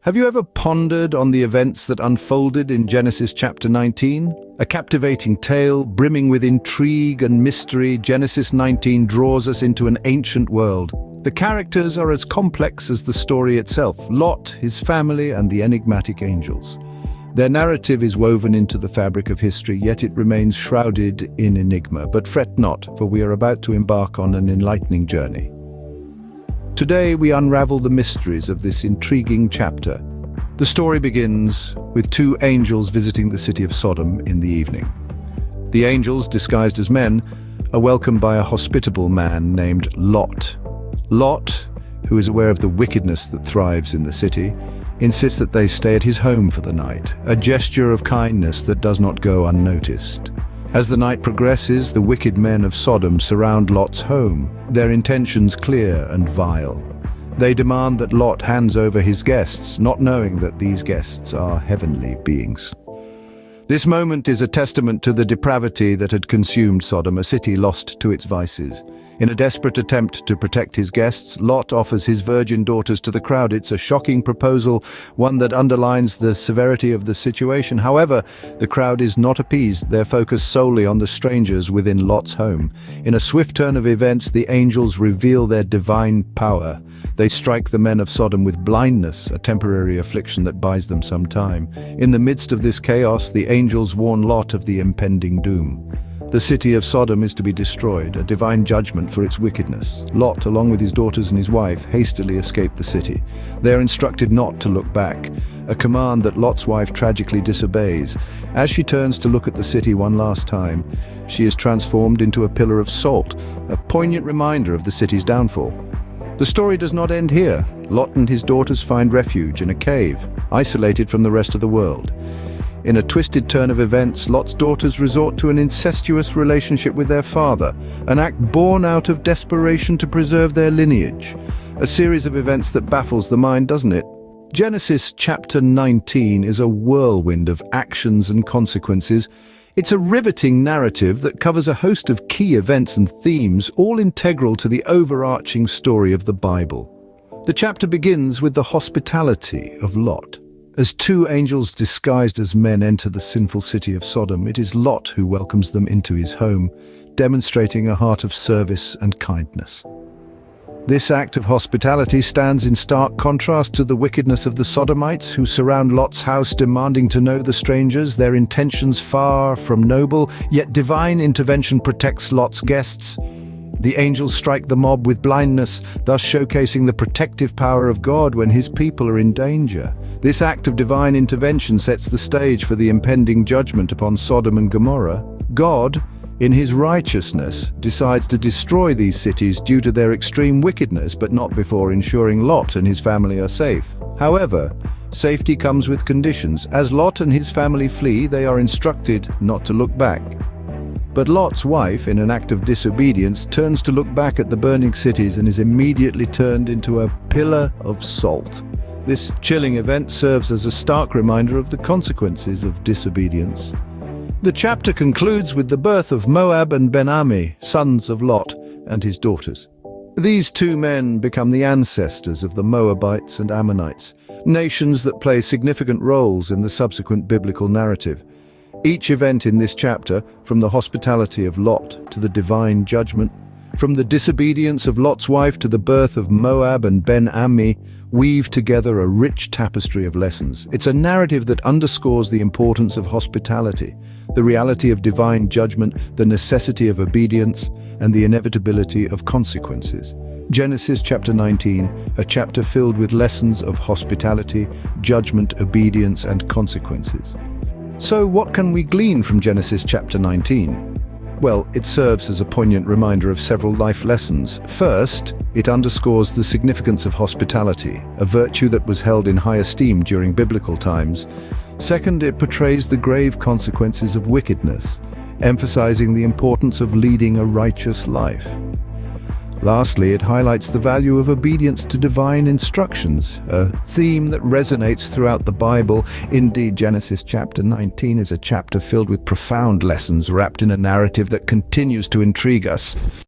Have you ever pondered on the events that unfolded in Genesis chapter 19? A captivating tale, brimming with intrigue and mystery, Genesis 19 draws us into an ancient world. The characters are as complex as the story itself: Lot, his family, and the enigmatic angels. Their narrative is woven into the fabric of history, yet it remains shrouded in enigma. But fret not, for we are about to embark on an enlightening journey. Today we unravel the mysteries of this intriguing chapter. The story begins with two angels visiting the city of Sodom in the evening. The angels, disguised as men, are welcomed by a hospitable man named Lot. Lot, who is aware of the wickedness that thrives in the city, insists that they stay at his home for the night, a gesture of kindness that does not go unnoticed. As the night progresses, the wicked men of Sodom surround Lot's home, their intentions clear and vile. They demand that Lot hands over his guests, not knowing that these guests are heavenly beings. This moment is a testament to the depravity that had consumed Sodom, a city lost to its vices. In a desperate attempt to protect his guests, Lot offers his virgin daughters to the crowd. It's a shocking proposal, one that underlines the severity of the situation. However, the crowd is not appeased. They're focused solely on the strangers within Lot's home. In a swift turn of events, the angels reveal their divine power. They strike the men of Sodom with blindness, a temporary affliction that buys them some time. In the midst of this chaos, the angels warn Lot of the impending doom. The city of Sodom is to be destroyed, a divine judgment for its wickedness. Lot, along with his daughters and his wife, hastily escape the city. They are instructed not to look back, a command that Lot's wife tragically disobeys. As she turns to look at the city one last time, she is transformed into a pillar of salt, a poignant reminder of the city's downfall. The story does not end here. Lot and his daughters find refuge in a cave, isolated from the rest of the world. In a twisted turn of events, Lot's daughters resort to an incestuous relationship with their father, an act born out of desperation to preserve their lineage. A series of events that baffles the mind, doesn't it? Genesis chapter 19 is a whirlwind of actions and consequences. It's a riveting narrative that covers a host of key events and themes, all integral to the overarching story of the Bible. The chapter begins with the hospitality of Lot. As two angels disguised as men enter the sinful city of Sodom, it is Lot who welcomes them into his home, demonstrating a heart of service and kindness. This act of hospitality stands in stark contrast to the wickedness of the Sodomites, who surround Lot's house demanding to know the strangers, their intentions far from noble, yet divine intervention protects Lot's guests. The angels strike the mob with blindness, thus showcasing the protective power of God when his people are in danger. This act of divine intervention sets the stage for the impending judgment upon Sodom and Gomorrah. God, in his righteousness, decides to destroy these cities due to their extreme wickedness, but not before ensuring Lot and his family are safe. However, safety comes with conditions. As Lot and his family flee, they are instructed not to look back. But Lot's wife, in an act of disobedience, turns to look back at the burning cities and is immediately turned into a pillar of salt. This chilling event serves as a stark reminder of the consequences of disobedience. The chapter concludes with the birth of Moab and Ben-Ammi, sons of Lot and his daughters. These two men become the ancestors of the Moabites and Ammonites, nations that play significant roles in the subsequent biblical narrative. Each event in this chapter, from the hospitality of Lot to the divine judgment, from the disobedience of Lot's wife to the birth of Moab and Ben-Ammi, weave together a rich tapestry of lessons. It's a narrative that underscores the importance of hospitality, the reality of divine judgment, the necessity of obedience, and the inevitability of consequences. Genesis chapter 19, a chapter filled with lessons of hospitality, judgment, obedience, and consequences. So what can we glean from Genesis chapter 19? Well, it serves as a poignant reminder of several life lessons. First, it underscores the significance of hospitality, a virtue that was held in high esteem during biblical times. Second, it portrays the grave consequences of wickedness, emphasizing the importance of leading a righteous life. Lastly, it highlights the value of obedience to divine instructions, a theme that resonates throughout the Bible. Indeed, Genesis chapter 19 is a chapter filled with profound lessons wrapped in a narrative that continues to intrigue us.